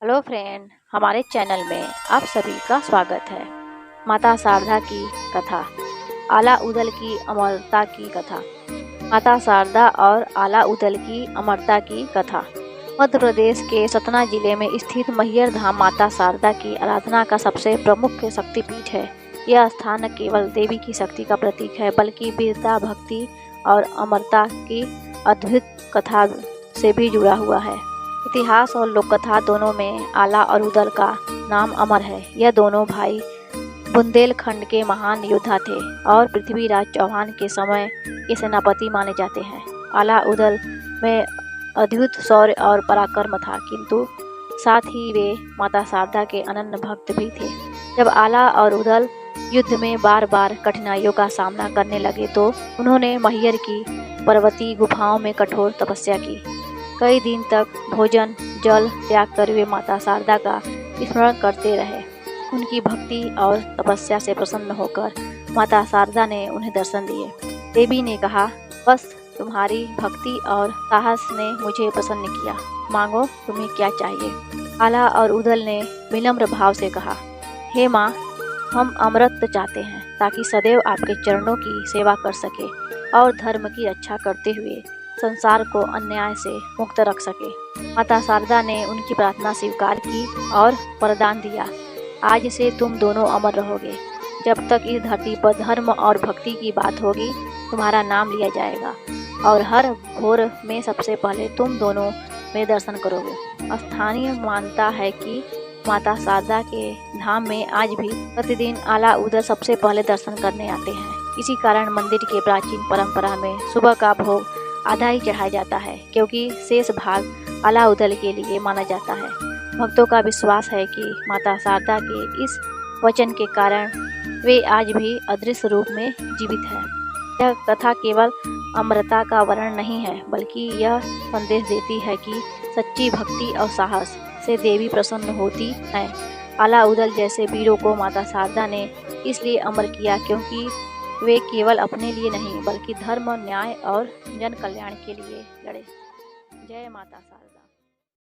Hello friend, हमारे channel में आप सभी का स्वागत है। माता शारदा की कथा, आला उदल की अमरता की कथा। माता शारदा और आला उदल की अमरता की कथा। मध्य प्रदेश के सतना जिले में स्थित मैहर धाम माता शारदा की आराधना का सबसे प्रमुख शक्तिपीठ है। यह स्थान न केवल देवी की शक्ति का प्रतीक है, बल्कि वीरता, भक्ति और अमरता की अद्भुत कथा से भी जुड़ा हुआ है। इतिहास और लोक कथा दोनों में आला और उदल का नाम अमर है। यह दोनों भाई बुंदेलखंड के महान योद्धा थे और पृथ्वीराज चौहान के समय के सेनापति माने जाते हैं। आला उदल में अद्भुत शौर्य और पराक्रम था, किंतु साथ ही वे माता शारदा के अनन्य भक्त भी थे। जब आला और उदल युद्ध में बार बार कठिनाइयों का सामना करने लगे तो उन्होंने मैहर की पर्वतीय गुफाओं में कठोर तपस्या की। कई दिन तक भोजन जल त्याग कर वे माता शारदा का स्मरण करते रहे। उनकी भक्ति और तपस्या से प्रसन्न होकर माता शारदा ने उन्हें दर्शन दिए। देवी ने कहा, बस तुम्हारी भक्ति और साहस ने मुझे प्रसन्न किया, मांगो तुम्हें क्या चाहिए। आला और उदल ने विनम्र भाव से कहा, हे माँ, हम अमृत चाहते हैं ताकि सदैव आपके चरणों की सेवा कर सके और धर्म की रक्षा करते हुए संसार को अन्याय से मुक्त रख सके। माता शारदा ने उनकी प्रार्थना स्वीकार की और वरदान दिया, आज से तुम दोनों अमर रहोगे। जब तक इस धरती पर धर्म और भक्ति की बात होगी, तुम्हारा नाम लिया जाएगा और हर भोर में सबसे पहले तुम दोनों में दर्शन करोगे। स्थानीय मानता है कि माता शारदा के धाम में आज भी प्रतिदिन आला उदल सबसे पहले दर्शन करने आते हैं। इसी कारण मंदिर के प्राचीन परंपरा में सुबह का भोग आधा ही चढ़ाया जाता है, क्योंकि शेष भाग आला उदल के लिए माना जाता है। भक्तों का विश्वास है कि माता शारदा के इस वचन के कारण वे आज भी अदृश्य रूप में जीवित है। यह कथा केवल अमरता का वर्णन नहीं है, बल्कि यह संदेश देती है कि सच्ची भक्ति और साहस से देवी प्रसन्न होती है। आला उदल जैसे वीरों को माता शारदा ने इसलिए अमर किया क्योंकि वे केवल अपने लिए नहीं, बल्कि धर्म, न्याय और जन कल्याण के लिए लड़े। जय माता शारदा।